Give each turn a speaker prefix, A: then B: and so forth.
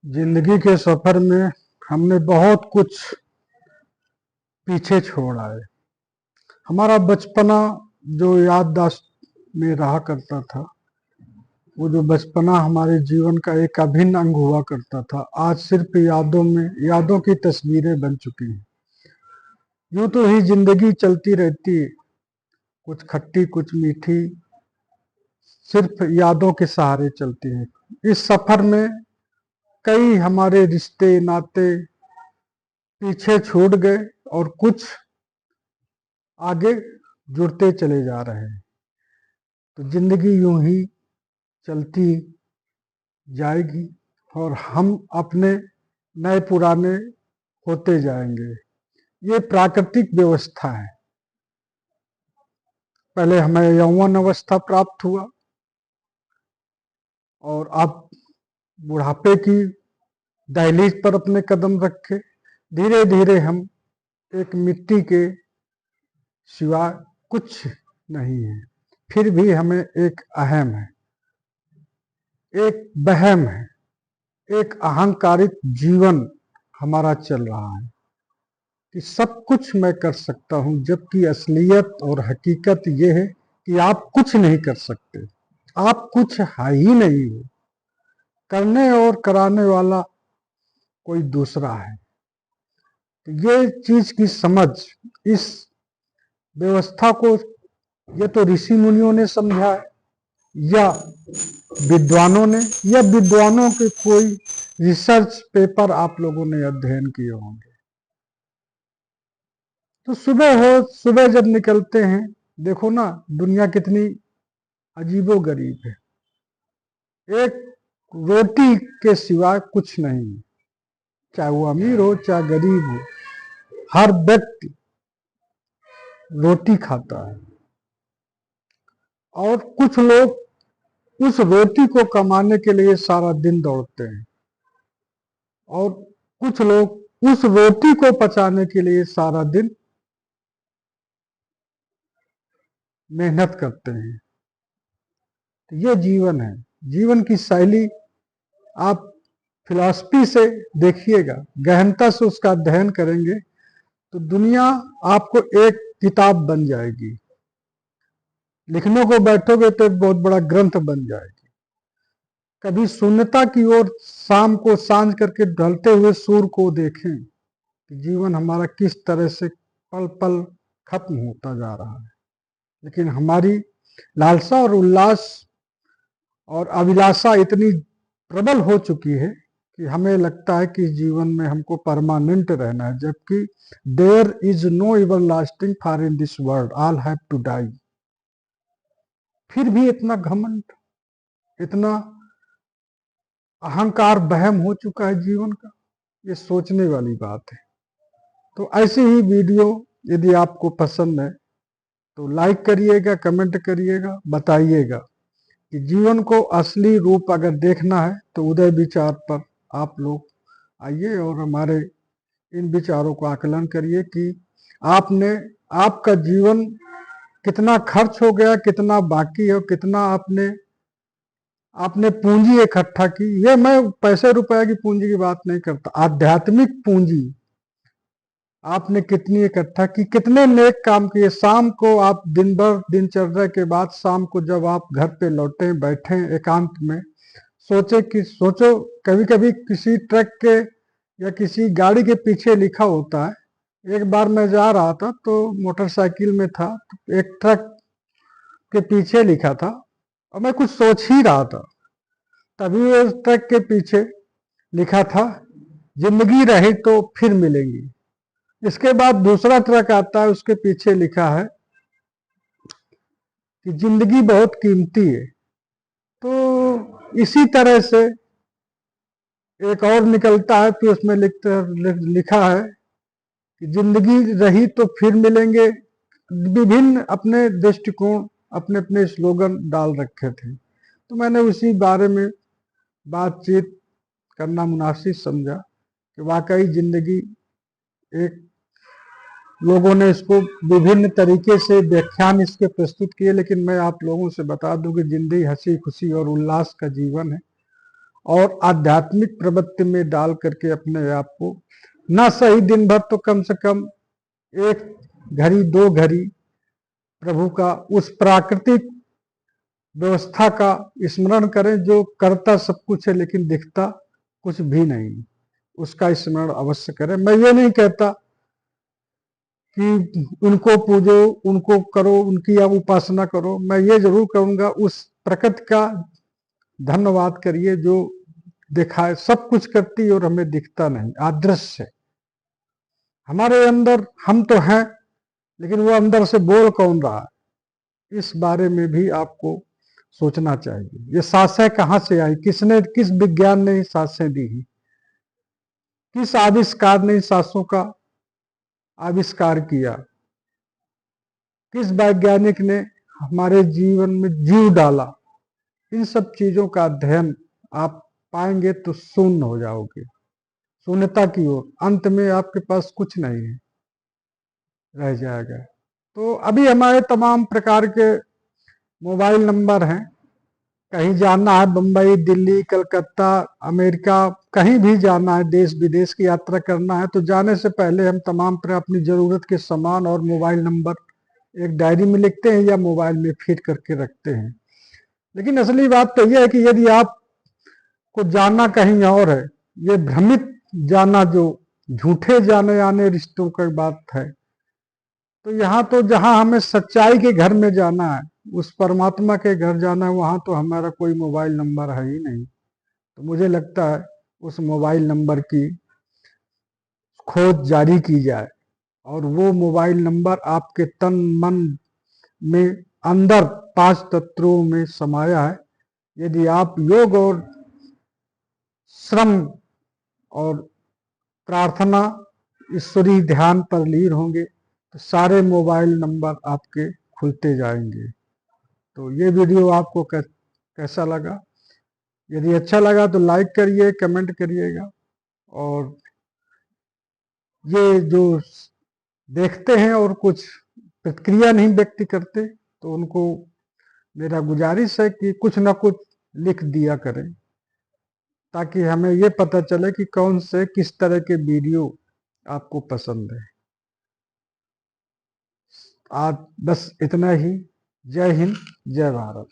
A: जिंदगी के सफर में हमने बहुत कुछ पीछे छोड़ा है। हमारा बचपना जो याददाश्त में रहा करता था, वो जो बचपना हमारे जीवन का एक अभिन्न अंग हुआ करता था, आज सिर्फ यादों की तस्वीरें बन चुकी हैं। यूं तो ही जिंदगी चलती रहती है, कुछ खट्टी कुछ मीठी, सिर्फ यादों के सहारे चलती है। इस सफर में कई हमारे रिश्ते नाते पीछे छूट गए और कुछ आगे जुड़ते चले जा रहे हैं। तो जिंदगी यूं ही चलती जाएगी और हम अपने नए पुराने होते जाएंगे। ये प्राकृतिक व्यवस्था है। पहले हमें यौवन अवस्था प्राप्त हुआ और अब बुढ़ापे की दहलीज पर अपने कदम रखे। धीरे धीरे हम एक मिट्टी के सिवा कुछ नहीं है। फिर भी हमें एक अहम है, एक वहम है, एक अहंकारित जीवन हमारा चल रहा है कि सब कुछ मैं कर सकता हूं, जबकि असलियत और हकीकत यह है कि आप कुछ नहीं कर सकते। आप कुछ है ही नहीं हो। करने और कराने वाला कोई दूसरा है। तो ये चीज की समझ, इस व्यवस्था को ये तो ऋषि मुनियों ने समझा है या विद्वानों ने, या विद्वानों के कोई रिसर्च पेपर आप लोगों ने अध्ययन किए होंगे। तो सुबह जब निकलते हैं, देखो ना दुनिया कितनी अजीबो गरीब है। एक रोटी के सिवा कुछ नहीं है। चाहे वो अमीर हो चाहे गरीब हो, हर व्यक्ति रोटी खाता है। और कुछ लोग उस रोटी को कमाने के लिए सारा दिन दौड़ते हैं और कुछ लोग उस रोटी को पचाने के लिए सारा दिन मेहनत करते हैं। तो ये जीवन है। जीवन की शैली आप फिलॉसफी से देखिएगा, गहनता से उसका अध्ययन करेंगे तो दुनिया आपको एक किताब बन जाएगी। लिखने को बैठोगे तो एक बहुत बड़ा ग्रंथ बन जाएगी। कभी शून्यता की ओर शाम को सांझ करके ढलते हुए सूर्य को देखें कि जीवन हमारा किस तरह से पल पल खत्म होता जा रहा है। लेकिन हमारी लालसा और उल्लास और अभिलाषा इतनी प्रबल हो चुकी है कि हमें लगता है कि जीवन में हमको परमानेंट रहना है, जबकि there is no everlasting for in this world, all have to die. फिर भी इतना घमंड, इतना अहंकार वहम हो चुका है जीवन का। ये सोचने वाली बात है। तो ऐसी ही वीडियो यदि आपको पसंद है तो लाइक करिएगा, कमेंट करिएगा, बताइएगा कि जीवन को असली रूप अगर देखना है तो उदय विचार पर आप लोग आइए और हमारे इन विचारों को आकलन करिए कि आपका जीवन कितना खर्च हो गया, कितना बाकी है, कितना आपने पूंजी इकट्ठा की। ये मैं पैसे रुपए की पूंजी की बात नहीं करता, आध्यात्मिक पूंजी आपने कितनी इकट्ठा की, कितने नेक काम किए। शाम को आप दिन भर दिनचर्या के बाद शाम को जब आप घर पे लौटे, बैठे एकांत में, सोचो कभी कभी किसी ट्रक के या किसी गाड़ी के पीछे लिखा होता है। एक बार मैं जा रहा था तो मोटरसाइकिल में था, तो एक ट्रक के पीछे लिखा था और मैं कुछ सोच ही रहा था, तभी उस ट्रक के पीछे लिखा था, जिंदगी रही तो फिर मिलेंगी। इसके बाद दूसरा ट्रक आता है, उसके पीछे लिखा है कि जिंदगी बहुत कीमती है। तो इसी तरह से एक और निकलता है, तो उसमें लिखा है कि जिंदगी रही तो फिर मिलेंगे। विभिन्न अपने दृष्टिकोण, अपने अपने स्लोगन डाल रखे थे। तो मैंने उसी बारे में बातचीत करना मुनासिब समझा कि वाकई जिंदगी एक, लोगों ने इसको विभिन्न तरीके से व्याख्यान इसके प्रस्तुत किए, लेकिन मैं आप लोगों से बता दूं कि जिंदगी हंसी खुशी और उल्लास का जीवन है। और आध्यात्मिक प्रवृत्ति में डाल करके अपने आप को ना सही दिन भर तो कम से कम 1 घड़ी 2 घड़ी प्रभु का उस प्राकृतिक व्यवस्था का स्मरण करें जो करता सब कुछ है लेकिन दिखता कुछ भी नहीं, उसका स्मरण अवश्य करें। मैं ये नहीं कहता कि उनको पूजो, उनको करो, उनकी आप उपासना करो, मैं ये जरूर कहूंगा उस प्रकृति का धन्यवाद करिए जो दिखाए, सब कुछ करती और हमें दिखता नहीं, अदृश्य है। हमारे अंदर हम तो हैं लेकिन वो अंदर से बोल कौन रहा है, इस बारे में भी आपको सोचना चाहिए। ये सांसें कहाँ से आई, किसने, किस विज्ञान ने ये सांसें दी, किस आविष्कार ने सांसों का आविष्कार किया, किस वैज्ञानिक ने हमारे जीवन में जीव डाला। इन सब चीजों का अध्ययन आप पाएंगे तो शून्य हो जाओगे, शून्यता की ओर, अंत में आपके पास कुछ नहीं है, रह जाएगा। तो अभी हमारे तमाम प्रकार के मोबाइल नंबर हैं, कहीं जाना है, बम्बई, दिल्ली, कलकत्ता, अमेरिका, कहीं भी जाना है, देश विदेश की यात्रा करना है, तो जाने से पहले हम तमाम अपनी जरूरत के सामान और मोबाइल नंबर एक डायरी में लिखते हैं या मोबाइल में फीड करके रखते हैं। लेकिन असली बात तो यह है कि यदि आप को जाना कहीं और है, ये भ्रमित जाना जो झूठे जाने आने रिश्तों की बात है, तो यहाँ तो जहां हमें सच्चाई के घर में जाना है, उस परमात्मा के घर जाना है, वहां तो हमारा कोई मोबाइल नंबर है ही नहीं। तो मुझे लगता है उस मोबाइल नंबर की खोज जारी की जाए और वो मोबाइल नंबर आपके तन मन में अंदर 5 तत्वों में समाया है। यदि आप योग और श्रम और प्रार्थना ईश्वरीय ध्यान पर लीन होंगे तो सारे मोबाइल नंबर आपके खुलते जाएंगे। तो ये वीडियो आपको कैसा लगा? यदि अच्छा लगा तो लाइक करिए, कमेंट करिएगा, और ये जो देखते हैं और कुछ प्रतिक्रिया नहीं व्यक्त करते तो उनको मेरा गुजारिश है कि कुछ ना कुछ लिख दिया करें, ताकि हमें ये पता चले कि कौन से किस तरह के वीडियो आपको पसंद है। आज बस इतना ही। जय हिंद, जय भारत।